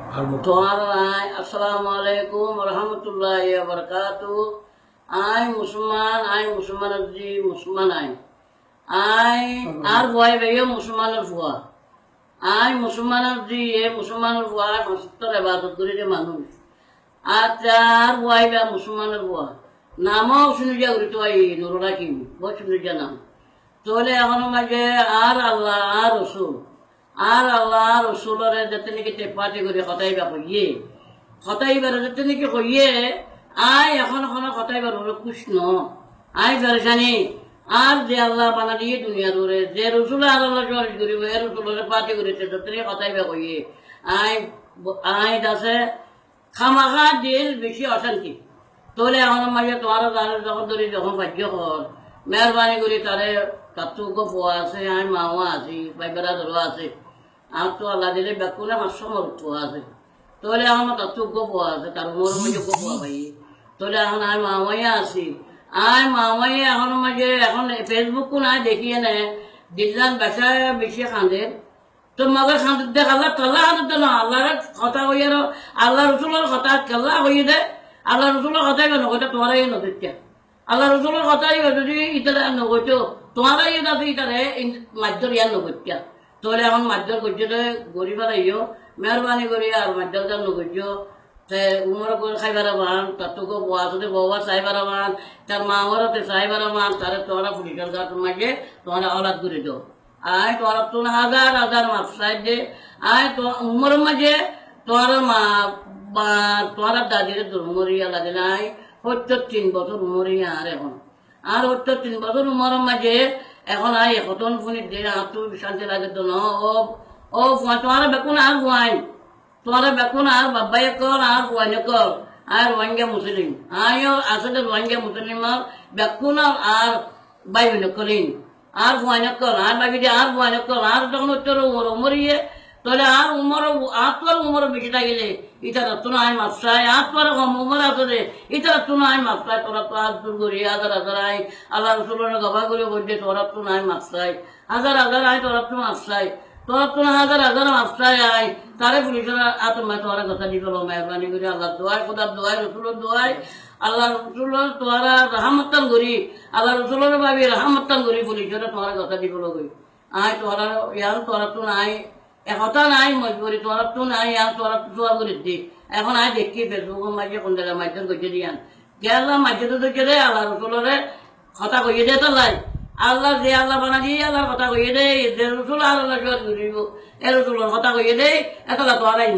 আসসালামু আলাইকুম রহমতুল্লাহি ওয়া বারাকাতুহু। আই মুসলমান আজি মুসলমান আই আর ভয় বেয় মুসলমানের ফুয়া আই মুসলমানের জি এ মুসলমানের ফুয়া সত্তর এবাদত করি যে মানুষ আর চার ভয় বা মুসলমানের ফুয়া নামও শুনে যা উড়িত নুরুলা কি বহুত শুনে যা নাম তাহলে এখন মাঝে আর আল্লাহ আর রসুল আর আল্লাহ রসুলরে যাতে নাকি টেপাটি করে হতাইবা কইয়ে হতাইবার যাতে নাকি কইয়ে আই এখন হতাইবার হলো কৃষ্ণ আই বেরসানি আর যে আল্লাহ বানা দিয়ে দুনিয়া দূরে যে রসুল আর আল্লাহ চরিত করিব এ রসুলরে পাটি করেছে যাতে নাকি হতাইবা কইয়ে আই আই দাসে খামাখা দিল বেশি অশান্তি তাহলে এখন মাঝে তোমার যখন ধরি যখন ভাগ্য কর মেহরবানি করি তারে তাত্তুক পোয়া আছে আই মাও আছি বাইবেরা ধরা আছে আর তো আল্লাহ দিলে ব্যাকুলে 500 মর পোয়া আছে তাহলে আমার তাত্তুক পোয়া আছে তার মোর মধ্যে পোয়া ভাই তাহলে এখন আই মামাইয়া আছি আই মামাইয়া এখন মাঝে এখন ফেসবুক নাই দেখিয়ে নে দিল্লান বেসা বেশি খাঁদে তো মগর খাঁদে দেখ আল্লাহ তল্লা খাঁদে না আল্লাহর কথা হইয়ে আল্লাহ রসুলের কথা কেল্লা হইয়ে দে আল্লাহ রসুলের কথাই নকইটা তোমারাই নদীটা আল্লাহ রসুলের কথাই যদি ইতারা নকইতো তোমারাই দাদি ইতারে মাধ্যর ইয়ার নকইটা তাহলে এখন মাধ্যর করছে গরিবার আইও মেহরবানি করি আর মাধ্যর যার নকইছো উমর করে খাইবার মান তার তোকে বয়াতে ববা চাইবার মান তার মাওয়ারতে চাইবার মান তারে তোরা পুলিশের গাছ মাঝে তোরা অলাদ করে দাও আয় তোরা তো হাজার হাজার মাপ চাই দে আয় তো উমর মাঝে তোর মা বা তোরা দাদিরে দুর্মরিয়া লাগে নাই 73 বছর উমরিয়া আর এখন আর 73 বছর উমরের মাঝে এখন আই এখন ফোনে দে আত্ম শান্তি লাগে তো ন ও তোমার বেকুন আর গুয়াই তোমার বেকুন আর বাবাই কর আর গুয়াই কর আর রোহিঙ্গা মুসলিম আয়ও আসলে রোহিঙ্গা মুসলিম বেকুন আর বাইবেন করিন আর গুয়াই কর আর বাকি আর গুয়াই কর আর যখন উত্তর উমরিয়ে তাহলে আর উমর আত্মার উমর বেশি থাকিলে ইতারা তো নাই মাপসাই আত্মার কম উমর আছে ইতারা তো নাই মাপসাই তোরা তো হাত দূর করি হাজার হাজার আই আল্লাহ রসুলের গভা করে বলছে তোরা তো নাই মাপসাই হাজার হাজার আই তোরা তো মাপসাই তোরা তো হাজার হাজার মাপসাই আই তারে পুলিশের আত্মায় তোরা কথা দিব মেহরবানি করে আল্লাহ দোয়াই খোদার দোয়াই রসুলের দোয়াই আল্লাহ রসুলের তোরা রাহামত্তান করি আল্লাহ রসুলের ভাবি রাহামত্তান করি পুলিশের তোরা কথা দিব লগে আই তোরা ইয়ার তোরা তো নাই একতা নাই মজবুরি তোরা তো নাই আর তোরা তো চোয়া করে দি এখন আই দেখি ফেসবুকের মাঝে কোন জায়গায় মাঝে গেছে দিয়ান গেলাম মাঝে তো দেখে দে আল্লাহ রসুলরে কথা কইয়ে দে তো লাই আল্লাহ যে আল্লাহ বানা দিয়ে আল্লাহর কথা কইয়ে দে যে রসুল আর আল্লাহ ঘুরিব এ রসুলের কথা কইয়ে দে এতলা তো আর